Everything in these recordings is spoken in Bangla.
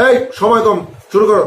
এই সময় কম, শুরু করো।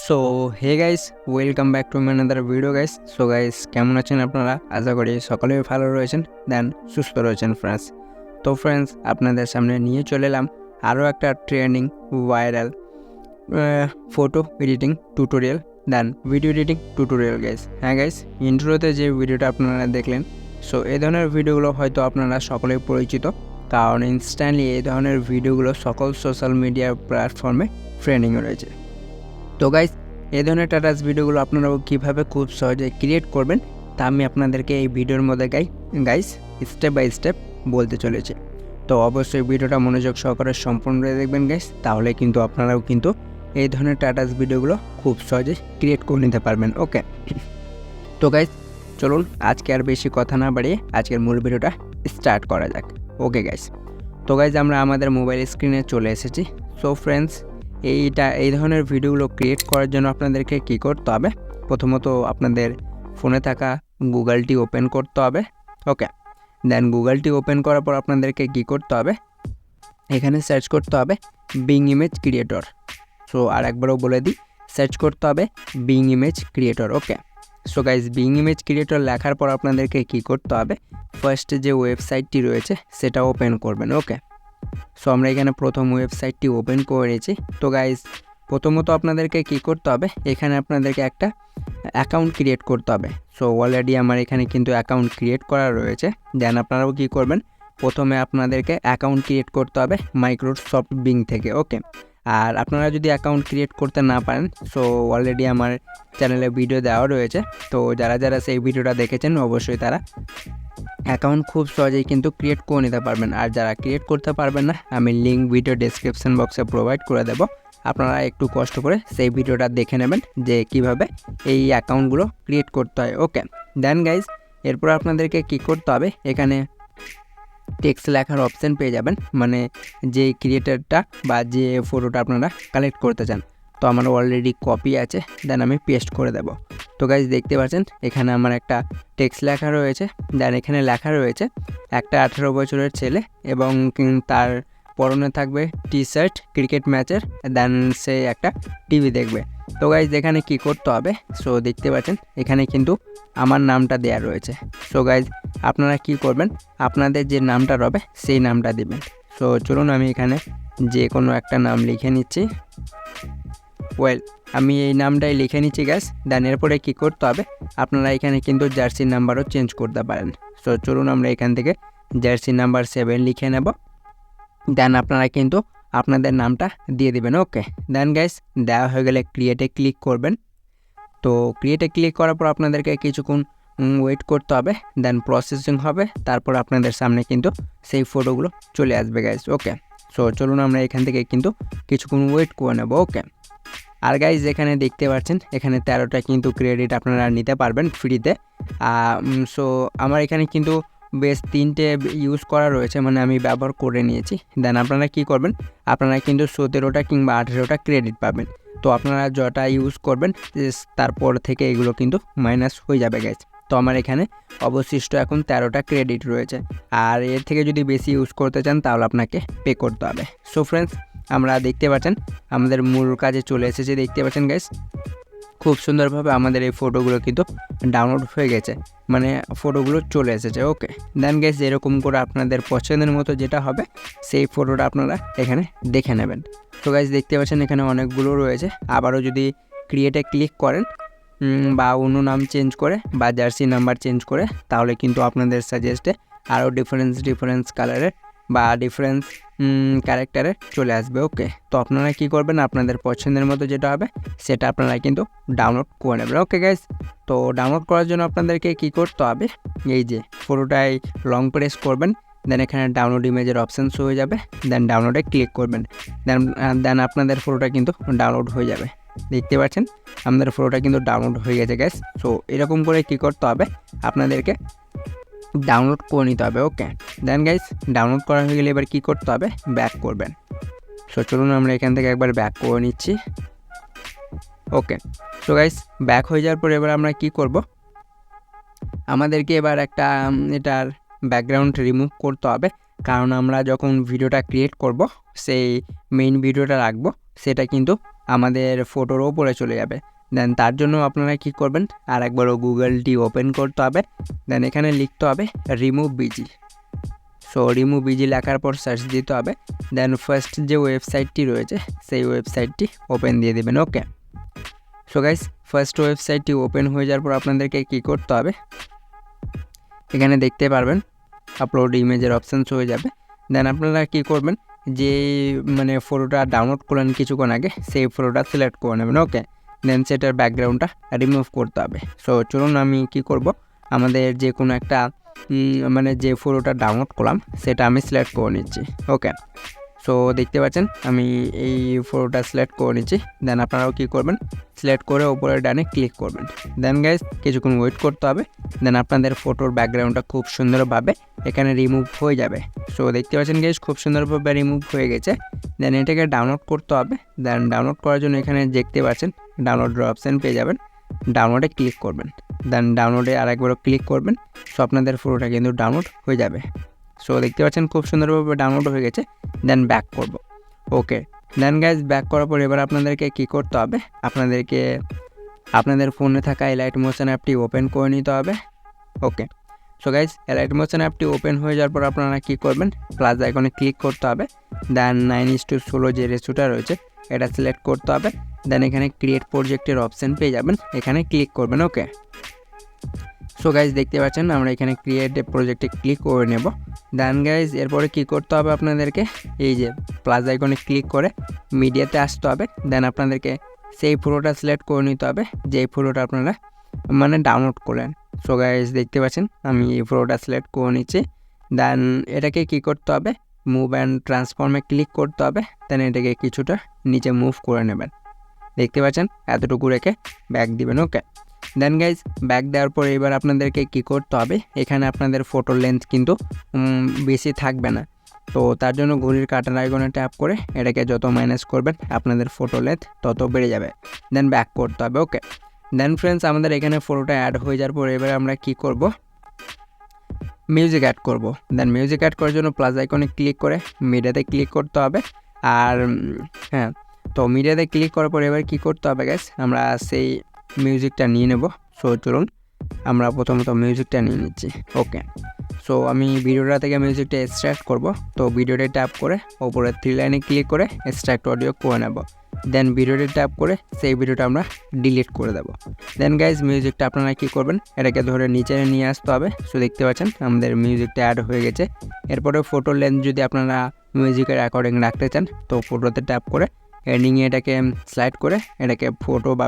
So hey guys, welcome back to my another video guys. So guys, কেমন আছেন আপনারা? আশা করি সকলেই ভালো রয়েছেন, দেন সুস্থ রয়েছেন ফ্রেন্ডস। তো ফ্রেন্ডস, আপনাদের সামনে নিয়ে চলে এলাম আরও একটা trending viral photo editing tutorial, then video editing tutorial guys. হ্যাঁ গাইস, ইন্ট্রোতে যে ভিডিওটা আপনারা দেখলেন, সো এই ধরনের ভিডিওগুলো হয়তো আপনারা সকলেই পরিচিত, কারণ ইনস্ট্যান্টলি এই ধরনের ভিডিওগুলো সকল সোশ্যাল মিডিয়া প্ল্যাটফর্মে ট্রেন্ডিংয়ে রয়েছে। তো গাইস, এই ধরনের টাটাস ভিডিওগুলো আপনারাও কীভাবে খুব সহজে ক্রিয়েট করবেন তা আমি আপনাদেরকে এই ভিডিওর মধ্যে গাইস স্টেপ বাই স্টেপ বলতে চলেছি। তো অবশ্যই ভিডিওটা মনোযোগ সহকারে সম্পূর্ণ দেখবেন গাইস, তাহলে কিন্তু আপনারাও কিন্তু এই ধরনের টাটাস ভিডিওগুলো খুব সহজে ক্রিয়েট করে নিতে পারবেন। ওকে, তো গাইস চলুন আজকে আর বেশি কথা না বাড়িয়ে আজকের মূল ভিডিওটা স্টার্ট করা যাক। ওকে গাইস, তো গাইস আমরা আমাদের মোবাইল স্ক্রিনে চলে এসেছি। সো ফ্রেন্ডস, এই ধরনের ভিডিওগুলো ক্রিয়েট করার জন্য আপনাদেরকে কী করতে হবে? প্রথমত আপনাদের ফোনে থাকা গুগলটি ওপেন করতে হবে। ওকে, দেন গুগলটি ওপেন করার পর আপনাদেরকে কী করতে হবে? এখানে সার্চ করতে হবে বিং ইমেজ ক্রিয়েটর। সো আর একবারও বলে দিই, সার্চ করতে হবে Bing image creator. Okay, so guys Bing image creator লেখার পর আপনাদেরকে কী করতে হবে? ফার্স্ট যে ওয়েবসাইটটি রয়েছে সেটা ওপেন করবেন। ওকে, সো আমরা এখানে প্রথম ওয়েবসাইটটি ওপেন করে নিয়েছি। তো গাইজ প্রথমত আপনাদেরকে কী করতে হবে? এখানে আপনাদেরকে একটা অ্যাকাউন্ট ক্রিয়েট করতে হবে। সো অলরেডি আমার এখানে কিন্তু অ্যাকাউন্ট ক্রিয়েট করা রয়েছে। দেন আপনারাও কী করবেন? প্রথমে আপনাদেরকে অ্যাকাউন্ট ক্রিয়েট করতে হবে মাইক্রোসফট বিং থেকে। ওকে, আর আপনারা যদি অ্যাকাউন্ট ক্রিয়েট করতে না পারেন, সো অলরেডি আমার চ্যানেলে ভিডিও দেওয়া রয়েছে। তো যারা যারা সেই ভিডিওটা দেখেছেন অবশ্যই তারা অ্যাকাউন্ট খুব সহজেই কিন্তু ক্রিয়েট করে নিতে পারবেন। আর যারা ক্রিয়েট করতে পারবেন না, আমি লিঙ্ক ভিডিও ডেসক্রিপশন বক্সে প্রোভাইড করে দেব, আপনারা একটু কষ্ট করে সেই ভিডিওটা দেখে নেবেন যে কিভাবে এই অ্যাকাউন্টগুলো ক্রিয়েট করতে হয়। ওকে, দেন গাইজ এরপর আপনাদেরকে কী করতে হবে? এখানে টেক্সট লেখার অপশান পেয়ে যাবেন, মানে যে ক্রিয়েটারটা বা যে ফটোটা আপনারা কালেক্ট করতে চান। তো আমার অলরেডি কপি আছে, দেন আমি পেস্ট করে দেব। তো গাইজ দেখতে পাচ্ছেন এখানে আমার একটা টেক্সট লেখা রয়েছে। দেন এখানে লেখা রয়েছে একটা 18 বছরের ছেলে এবং তার পরনে থাকবে টি শার্ট ক্রিকেট ম্যাচের, দেন সে একটা টিভি দেখবে। তো গাইজ এখানে কী করতে হবে? সো দেখতে পাচ্ছেন এখানে কিন্তু আমার নামটা দেওয়া রয়েছে। সো গাইজ আপনারা কি করবেন? আপনাদের যে নামটা রবে সেই নামটা দিবেন। সো চলুন আমি এখানে যে কোনো একটা নাম লিখে নিচ্ছি। আমি এই নামটাই লিখে নিচ্ছি গ্যাস। দেন এরপরে কী করতে হবে? আপনারা এখানে কিন্তু জার্সি নাম্বারও চেঞ্জ করতে পারেন। সো চলুন আমরা এখান থেকে জার্সি নাম্বার 7 লিখে নেব। দেন আপনারা কিন্তু আপনাদের নামটা দিয়ে দিবেন। ওকে, দেন গাইস দেওয়া হয়ে গেলে ক্রিয়েটে ক্লিক করবেন। তো ক্রিয়েটে ক্লিক করার পর আপনাদেরকে কিছুক্ষণ ওয়েট করতে হবে, দেন প্রসেসিং হবে, তারপর আপনাদের সামনে কিন্তু সেই ফটোগুলো চলে আসবে গাইস। ওকে, সো চলুন আমরা এখান থেকে কিন্তু কিছুক্ষণ ওয়েট করে নেব। ওকে, আর গাইজ এখানে দেখতে পাচ্ছেন এখানে 13টা কিন্তু ক্রেডিট আপনারা নিতে পারবেন ফ্রিতে। সো আমার এখানে কিন্তু বেশ 3টে ইউজ করা রয়েছে, মানে আমি ব্যবহার করে নিয়েছি। দেন আপনারা কি করবেন? আপনারা কিন্তু 17টা কিংবা 18টা ক্রেডিট পাবেন। তো আপনারা যটা ইউজ করবেন তারপর থেকে এগুলো কিন্তু মাইনাস হয়ে যাবে গাইজ। তো আমার এখানে অবশিষ্ট এখন 13টা ক্রেডিট রয়েছে, আর এর থেকে যদি বেশি ইউজ করতে চান তাহলে আপনাকে পে করতে হবে। সো ফ্রেন্ডস, আমরা দেখতে পাচ্ছেন আমাদের মূল কাজে চলে এসেছে। দেখতে পাচ্ছেন গাইস খুব সুন্দরভাবে আমাদের এই ফটোগুলো কিন্তু ডাউনলোড হয়ে গেছে, মানে ফটোগুলো চলে এসেছে। ওকে, দেন গাইস এরকম করে আপনাদের পছন্দের মতো যেটা হবে সেই ফটোটা আপনারা এখানে দেখে নেবেন। তো গাইস দেখতে পাচ্ছেন এখানে অনেকগুলো রয়েছে। আবারও যদি ক্রিয়েটে ক্লিক করেন বা অন্য নাম চেঞ্জ করে বা জার্সি নাম্বার চেঞ্জ করে, তাহলে কিন্তু আপনাদের সাজেস্টে আরও ডিফারেন্স কালারের বা ডিফারেন্স ক্যারেক্টারে চলে আসবে। ওকে, তো আপনারা কি করবেন? আপনাদের পছন্দের মতো যেটা হবে সেটা আপনারা কিন্তু ডাউনলোড করে নেবেন। ওকে গাইস, তো ডাউনলোড করার জন্য আপনাদেরকে কি করতে হবে? এই যে ফটোটাই লং প্রেস করবেন, দেন এখানে ডাউনলোড ইমেজের অপশান শো হয়ে যাবে, দেন ডাউনলোডে ক্লিক করবেন। দেন আপনাদের ফটোটা কিন্তু ডাউনলোড হয়ে যাবে। দেখতে পাচ্ছেন আমাদের ফটোটা কিন্তু ডাউনলোড হয়ে গেছে গাইস। সো এরকম করে কি করতে হবে? আপনাদেরকে ডাউনলোড করে নিতে হবে। ওকে, দেন গাইস ডাউনলোড করা হয়ে গেলে এবার কী করতে হবে? ব্যাক করবেন। সো চলুন আমরা এখান থেকে একবার ব্যাক করে নিচ্ছি। ওকে। সো গাইস ব্যাক হয়ে যাওয়ার পর এবার আমরা কি করব, আমাদেরকে এবার একটা এটার ব্যাকগ্রাউন্ড রিমুভ করতে হবে, কারণ আমরা যখন ভিডিওটা ক্রিয়েট করব সেই মেইন ভিডিওটা রাখবো সেটা কিন্তু আমাদের ফটোর ওপরে চলে যাবে। দেন তার জন্য আপনারা কি করবেন, আর একবারও গুগলটি ওপেন করতে হবে, দেন এখানে লিখতে হবে remove busy. So remove busy লেখার পর সার্চ দিতে হবে, দেন ফার্স্ট যে ওয়েবসাইটটি রয়েছে সেই ওয়েবসাইটটি ওপেন দিয়ে দেবেন। ওকে। সো গাইস ফার্স্ট ওয়েবসাইটটি ওপেন হয়ে যাওয়ার পর আপনাদেরকে কী করতে হবে, এখানে দেখতে পারবেন আপলোড ইমেজের অপশান হয়ে যাবে। দেন আপনারা কি করবেন, যে মানে ফটোটা ডাউনলোড করলেন কিছুক্ষণ আগে সেই ফটোটা সিলেক্ট করে নেবেন। ওকে। দেন সেটার ব্যাকগ্রাউন্ডটা রিমুভ করতে হবে। সো চলুন আমি কি করব, আমাদের যে কোনো একটা মানে যে ফটোটা ডাউনলোড করলাম সেটা আমি সিলেক্ট করে নিচ্ছি। ওকে। সো দেখতে পাচ্ছেন আমি এই ফটোটা সিলেক্ট করে নিচ্ছি। দেন আপনারাও কী করবেন, সিলেক্ট করে ওপরে ডানে ক্লিক করবেন। দেন গাইজ কিছুক্ষণ ওয়েট করতে হবে, দেন আপনাদের ফটোর ব্যাকগ্রাউন্ডটা খুব সুন্দরভাবে এখানে রিমুভ হয়ে যাবে। সো দেখতে পাচ্ছেন গাইজ খুব সুন্দরভাবে রিমুভ হয়ে গেছে। দেন এটাকে ডাউনলোড করতে হবে। দেন ডাউনলোড করার জন্য এখানে দেখতে পাচ্ছেন ডাউনলোডের অপশান পেয়ে যাবেন, ডাউনলোডে ক্লিক করবেন। দেন ডাউনলোডে আরেকবারও ক্লিক করবেন। সো আপনাদের ফটোটা কিন্তু ডাউনলোড হয়ে যাবে। সো দেখতে পাচ্ছেন খুব সুন্দরভাবে ডাউনলোড হয়ে গেছে। দেন ব্যাক করব। ওকে। দেন গাইজ ব্যাক করার পর এবার আপনাদেরকে কী করতে হবে, আপনাদেরকে আপনাদের ফোনে থাকা এলাইট মোশন অ্যাপটি ওপেন করে নিতে হবে। ওকে। সো গাইজ এলাইট মোশন অ্যাপটি ওপেন হয়ে যাওয়ার পর আপনারা কী করবেন, প্লাস আইকনে ক্লিক করতে হবে। দেন 9:16 যে রেশিওটা রয়েছে এটা সিলেক্ট করতে হবে। দেন এখানে ক্রিয়েট প্রজেক্টের অপশান পেয়ে যাবেন, এখানে ক্লিক করবেন। ওকে। সো গাইজ দেখতে পাচ্ছেন আমরা এখানে ক্রিয়েট এ প্রজেক্টে ক্লিক করে নেব। দেন গাইজ এরপরে কী করতে হবে, আপনাদেরকে এই যে প্লাস আইকনে ক্লিক করে মিডিয়াতে আসতে হবে। দেন আপনাদেরকে সেই ফটোটা সিলেক্ট করে নিতে হবে যেই ফটোটা আপনারা মানে ডাউনলোড করলেন। সো গাইজ দেখতে পাচ্ছেন আমি এই ফটোটা সিলেক্ট করে নিচ্ছি। দেন এটাকে কী করতে হবে, মুভ অ্যান্ড ট্রান্সফর্মে ক্লিক করতে হবে। দেন এটাকে কিছুটা নিচে মুভ করে নেবেন। দেখতে পাচ্ছেন এতটুকু রেখে ব্যাক দিবেন। ওকে। দেন গাইজ ব্যাক দেওয়ার পর এবার আপনাদেরকে কী করতে হবে, এখানে আপনাদের ফটোর লেন্থ কিন্তু বেশি থাকবে না। তো তার জন্য ঘড়ির কাঁটার আইকনে ট্যাপ করে এটাকে যত মাইনাস করবেন আপনাদের ফটো লেন্থ তত বেড়ে যাবে। দেন ব্যাক করতে হবে। ওকে। দেন ফ্রেন্ডস আমাদের এখানে ফটোটা অ্যাড হয়ে যাওয়ার পর এবার আমরা কি করব, মিউজিক অ্যাড করব। দেন মিউজিক অ্যাড করার জন্য প্লাস আইকনে ক্লিক করে মিডিয়াতে ক্লিক করতে হবে। আর হ্যাঁ, তো মিডিয়াতে ক্লিক করার পর এবার কী করতে হবে গাইস, আমরা সেই মিউজিকটা নিয়ে নেব। সো চলুন আমরা প্রথমত মিউজিকটা নিয়ে নিচ্ছি। ওকে। সো আমি ভিডিওটা থেকে মিউজিকটা এক্সট্র্যাক্ট করব। তো ভিডিওটা ট্যাপ করে ওপরে 3 লাইনে ক্লিক করে এক্সট্র্যাক্ট অডিও করে নেব। দেন ভিডিওটা ট্যাপ করে সেই ভিডিওটা আমরা ডিলিট করে দেবো। দেন গাইজ মিউজিকটা আপনারা কী করবেন, এটাকে ধরে নিচে নিয়ে আসতে হবে। সো দেখতে পাচ্ছেন আমাদের মিউজিকটা অ্যাড হয়ে গেছে। এরপরে ফটোর লেন্থ যদি আপনারা মিউজিকের অ্যাকর্ডিং রাখতে চান তো ফটোতে ট্যাপ করে এন্ডিংয়ে এটাকে স্লাইড করে এটাকে ফটো বা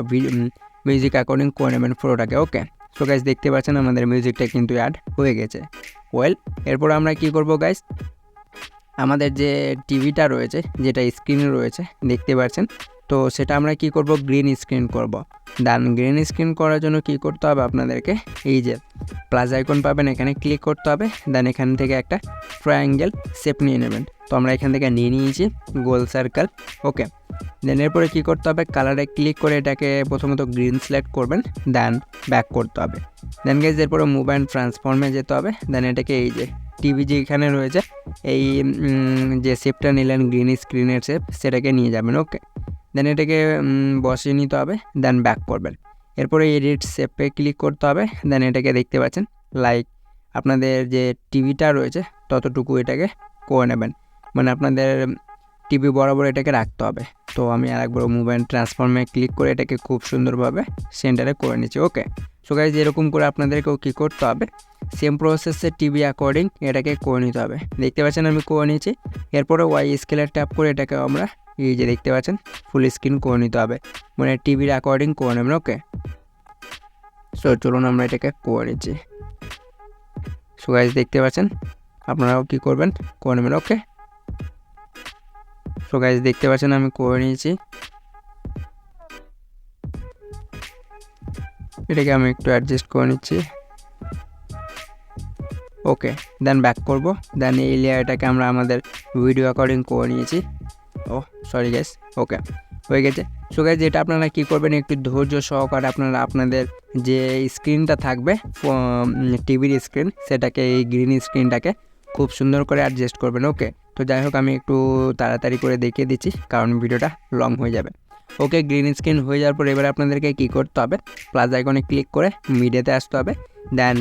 মিউজিক অ্যাকর্ডিং করে নেবেন ফটোটাকে। ওকে। সো গাইজ দেখতে পাচ্ছেন আমাদের মিউজিকটা কিন্তু অ্যাড হয়ে গেছে। ওয়েল এরপর আমরা কি করব গাইজ, আমাদের যে টিভিটা রয়েছে যেটা স্ক্রিনে রয়েছে দেখতে পাচ্ছেন, তো সেটা আমরা কি করব, গ্রিন স্ক্রিন করব। দেন গ্রিন স্ক্রিন করার জন্য কি করতে হবে, আপনাদেরকে এই যে প্লাস আইকন পাবেন এখানে ক্লিক করতে হবে। দেন এখান থেকে একটা ট্রায়াঙ্গেল শেপ নিয়ে নেবেন। তো আমরা এখান থেকে নিয়ে নিয়েছি গোল সার্কেল। ওকে। দেন এরপরে কী করতে হবে, কালারে ক্লিক করে এটাকে প্রথমত গ্রিন সিলেক্ট করবেন। দেন ব্যাক করতে হবে। দেন গাইজ এরপরে মুভ অ্যান্ড ট্রান্সফর্মে যেতে হবে। দেন এটাকে এই যে টিভি যেখানে রয়েছে এই যে শেপটা নিলেন গ্রিন স্ক্রিনের শেপ সেটাকে নিয়ে যাবেন। ওকে। দেন এটাকে বসিয়ে নিতে হবে। দেন ব্যাক করবেন। এরপরে এডিট শেপে ক্লিক করতে হবে। দেন এটাকে দেখতে পাচ্ছেন লাইক আপনাদের যে টিভিটা রয়েছে ততটুকু এটাকে করে নেবেন, মানে আপনাদের টিভি বরাবর এটাকে রাখতে হবে। তো আমি আরেকবার মুভ অ্যান্ড ট্রান্সফর্মে ক্লিক করে এটাকে খুব সুন্দরভাবে সেন্টারে করে নিচ্ছি। ওকে। সো গাইজ এরকম করে আপনাদেরকেও কী করতে হবে, সেম প্রসেসে টিভি অ্যাকর্ডিং এটাকে করে নিতে হবে। দেখতে পাচ্ছেন আমি করে নিয়েছি। এরপরে ওয়াই স্কেলের ট্যাপ করে এটাকে আমরা এই যে দেখতে পাচ্ছেন ফুল স্ক্রিন করে নিতে হবে, মানে টিভির অ্যাকর্ডিং করে নেবেন। ওকে। সো চলুন আমরা এটাকে করে নিচ্ছি। সো গাইজ দেখতে পাচ্ছেন আপনারাও কী করবেন, করে নেবেন। ওকে। সো গাইজ দেখতে পাচ্ছেন আমি করে নিয়েছি। এটাকে আমি একটু অ্যাডজাস্ট করে নিচ্ছি। ওকে। দেন ব্যাক করব। দেন এই লেয়ারটাকে আমরা আমাদের ভিডিও অ্যাকর্ডিং করে নিয়েছি। ও সরি গাইস। ওকে। হয়ে গেছে। সো গাইজ এটা আপনারা কী করবেন, একটু ধৈর্য সহকারে আপনারা আপনাদের যে স্ক্রিনটা থাকবে টিভির স্ক্রিন, সেটাকে এই গ্রিন স্ক্রিনটাকে খুব সুন্দর করে অ্যাডজাস্ট করবেন। ওকে, তো যাই হোক আমি একটু তাড়াতাড়ি করে দেখিয়ে দিচ্ছি কারণ ভিডিওটা লং হয়ে যাবে। ওকে, গ্রিন স্ক্রিন হয়ে যাওয়ার পর এবার আপনাদেরকে কী করতে হবে, প্লাস আইকনে ক্লিক করে মিডিয়াতে আসতে হবে। দেন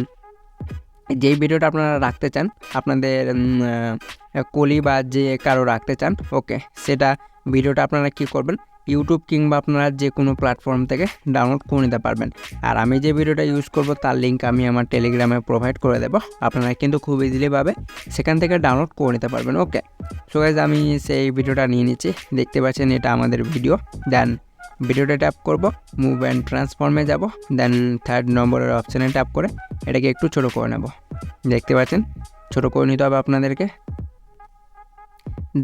যেই ভিডিওটা আপনারা রাখতে চান, আপনাদের কোহলি বা যে কারো রাখতে চান, ওকে, সেটা ভিডিওটা আপনারা কী করবেন, ইউটিউব কিংবা আপনারা যে কোনো প্ল্যাটফর্ম থেকে ডাউনলোড করে নিতে পারবেন। আর আমি যে ভিডিওটা ইউজ করব তার লিঙ্ক আমি আমার টেলিগ্রামে প্রোভাইড করে দেবো, আপনারা কিন্তু খুব ইজিলিভাবে সেখান থেকে ডাউনলোড করে নিতে পারবেন। ওকে, সো গাইজ আমি সেই ভিডিওটা নিয়ে নিচ্ছি, দেখতে পাচ্ছেন এটা আমাদের ভিডিও। দেন ভিডিওটা ট্যাপ করব, মুভ অ্যান্ড ট্রান্সফর্মে যাব, দেন 3rd নম্বরের অপশানে ট্যাপ করে এটাকে একটু ছোটো করে নেব। দেখতে পাচ্ছেন ছোটো করে নিতে হবে আপনাদেরকে।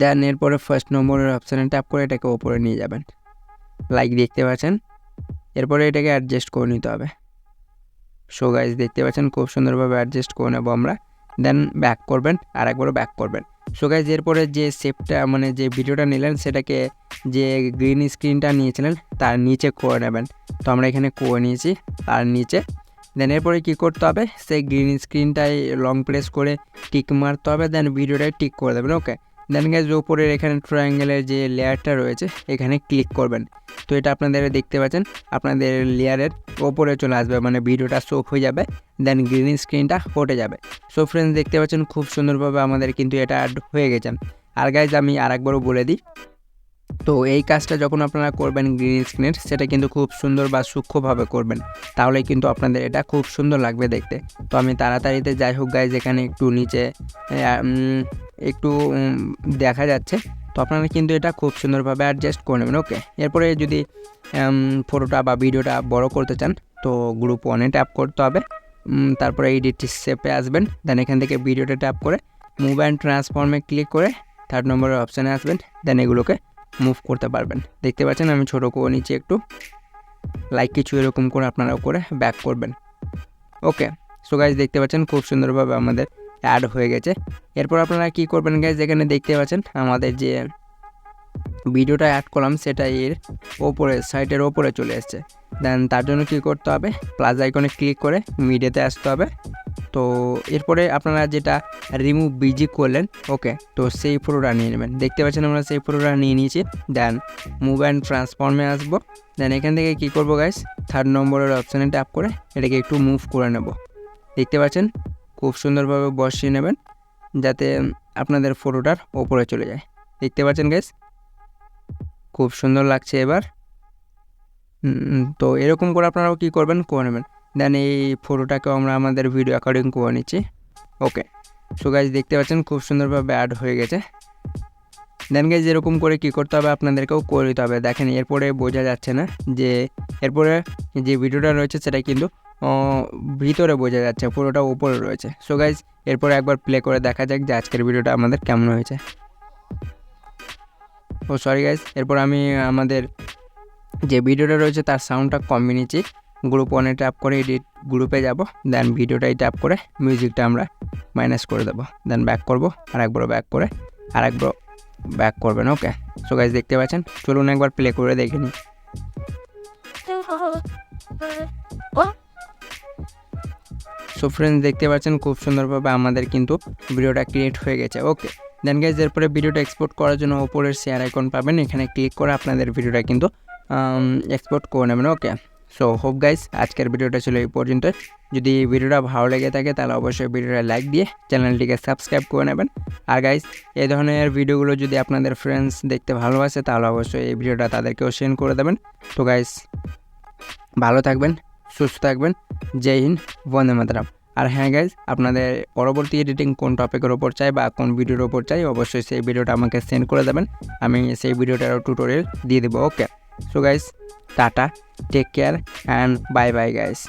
দেন এরপরে 1st নম্বরের অপশানে ট্যাপ করে এটাকে ওপরে নিয়ে যাবেন, লাইক দেখতে পাচ্ছেন। এরপরে এটাকে অ্যাডজাস্ট করে নিতে হবে। সো গাইজ দেখতে পাচ্ছেন খুব সুন্দরভাবে অ্যাডজাস্ট করে নেব আমরা। দেন ব্যাক করবেন, আর একবারও ব্যাক করবেন। সো গাইজ এরপরে যে শেপটা মানে যে ভিডিওটা নিলেন সেটাকে যে গ্রিন স্ক্রিনটা নিয়েছিলেন তার নিচে করে নেবেন। তো আমরা এখানে করে নিয়েছি তার নিচে। দেন এরপরে কী করতে হবে, সেই গ্রিন স্ক্রিনটাই লং প্রেস করে টিক মারতে হবে, দেন ভিডিওটাই টিক করে দেবেন। ওকে, দেন গাইজ উপরের এখানে ট্রায়াঙ্গেলের যে লেয়ারটা রয়েছে এখানে ক্লিক করবেন। তো এটা আপনাদের দেখতে পাচ্ছেন আপনাদের লেয়ারের ওপরে চলে আসবে, মানে ভিডিওটা শো হয়ে যাবে, দেন গ্রিন স্ক্রিনটা হটে যাবে। সো ফ্রেন্ডস দেখতে পাচ্ছেন খুব সুন্দরভাবে আমাদের কিন্তু এটা অ্যাড হয়ে গেছে। আর গাইজ আমি আরেকবারও বলে দিই, তো এই কাজটা যখন আপনারা করবেন গ্রিন স্ক্রিনের, সেটা কিন্তু খুব সুন্দর বা সূক্ষ্মভাবে করবেন, তাহলে কিন্তু আপনাদের এটা খুব সুন্দর লাগবে দেখতে। তো আমি তাড়াতাড়িতে যাই হোক গাইজ এখানে একটু নিচে একটু দেখা যাচ্ছে, তো আপনারা কিন্তু এটা খুব সুন্দরভাবে অ্যাডজাস্ট করে নেবেন। ওকে, এরপরে যদি ফটোটা বা ভিডিওটা বড় করতে চান তো গ্রুপ 1-এ ট্যাপ করতে হবে, তারপরে এডিট শেপে আসবেন, দেন এখান থেকে ভিডিওটা ট্যাপ করে মুভ অ্যান্ড ট্রান্সফর্মে ক্লিক করে 3rd নম্বরের অপশানে আসবেন, দেন এগুলোকে মুভ করতে পারবেন। দেখতে পাচ্ছেন আমি ছোটো করে নিচে একটু, লাইক কিছু এরকম করে আপনারাও করে ব্যাক করবেন। ওকে, সো গাইজ দেখতে পাচ্ছেন খুব সুন্দরভাবে আমাদের অ্যাড হয়ে গেছে। এরপর আপনারা কী করবেন গাইজ, এখানে দেখতে পাচ্ছেন আমাদের যে ভিডিওটা অ্যাড করলাম সেটা এর ওপরে সাইটের ওপরে চলে এসছে। দেন তার জন্য কী করতে হবে, প্লাস আইকনে ক্লিক করে মিডিয়াতে আসতে হবে। তো এরপরে আপনারা যেটা রিমুভ বিজি করলেন, ওকে, তো সেই ফটোটা নিয়ে নেবেন। দেখতে পাচ্ছেন আমরা সেই ফটোটা নিয়ে নিয়েছি। দেন মুভ অ্যান্ড ট্রান্সফর্মে আসবো, দেন এখান থেকে কী করবো গাইস, 3rd নম্বরের অপশানে ট্যাপ করে এটাকে একটু মুভ করে নেব। দেখতে পাচ্ছেন খুব সুন্দরভাবে বসিয়ে নেবেন যাতে আপনাদের ফটোটার ওপরে চলে যায়। দেখতে পাচ্ছেন গাইস খুব সুন্দর লাগছে এবার। তো এরকম করে আপনারাও কী করবেন, করে নেবেন। দেন এই ফটোটাকেও আমরা আমাদের ভিডিও অ্যাকর্ডিং করে নিচ্ছি। ওকে, সো গাইজ দেখতে পাচ্ছেন খুব সুন্দরভাবে অ্যাড হয়ে গেছে। দেন গাইজ এরকম করে কী করতে হবে, আপনাদেরকেও করে দিতে হবে। দেখেন এরপরে বোঝা যাচ্ছে না যে এরপরে যে ভিডিওটা রয়েছে সেটা কিন্তু ভিতরে বোঝা যাচ্ছে, পুরোটা উপরে রয়েছে। সো গাইজ এরপরে একবার প্লে করে দেখা যাক যে আজকের ভিডিওটা আমাদের কেমন হয়েছে। ও সরি গাইজ, এরপর আমি আমাদের যে ভিডিওটা রয়েছে তার সাউন্ডটা কমিয়ে নিচ্ছি। গ্রুপ 1-এ ট্যাপ করে এডিট গ্রুপে যাব, দেন ভিডিওটাই ট্যাপ করে মিউজিকটা আমরা মাইনাস করে দেবো। দেন ব্যাক করব, আরেকবার ব্যাক করে আরেকবার ব্যাক করবেন। ওকে, সো গাইজ দেখতে পাচ্ছেন, চলুন একবার প্লে করে দেখে নিই। সো ফ্রেন্ডস দেখতে পাচ্ছেন খুব সুন্দরভাবে আমাদের কিন্তু ভিডিওটা ক্রিয়েট হয়ে গেছে। ওকে, দেন গাইজ এরপরে ভিডিওটা এক্সপোর্ট করার জন্য ওপরের শেয়ার আইকন পাবেন, এখানে ক্লিক করে আপনাদের ভিডিওটা কিন্তু এক্সপোর্ট করে নেবেন। ওকে, সো হোপ গাইজ আজকের ভিডিওটা ছিল এই পর্যন্ত। যদি ভিডিওটা ভালো লেগে থাকে তাহলে অবশ্যই ভিডিওটা লাইক দিয়ে চ্যানেলটিকে সাবস্ক্রাইব করে নেবেন। আর গাইজ এই ধরনের ভিডিওগুলো যদি আপনাদের ফ্রেন্ডস দেখতে ভালোবাসে তাহলে অবশ্যই এই ভিডিওটা তাদেরকেও শেয়ার করে দেবেন। তো গাইজ ভালো থাকবেন, সুস্থ থাকবেন, জয় হিন্দ, বন্দে মাতরম। আর হ্যাঁ গাইজ, আপনাদের পরবর্তী এডিটিং কোন টপিকের ওপর চাই বা কোন ভিডিওর ওপর চাই অবশ্যই সেই ভিডিওটা আমাকে সেন্ড করে দেবেন, আমি সেই ভিডিওটারও টিউটোরিয়াল দিয়ে দেবো। Okay, so guys tata, take care and bye bye guys.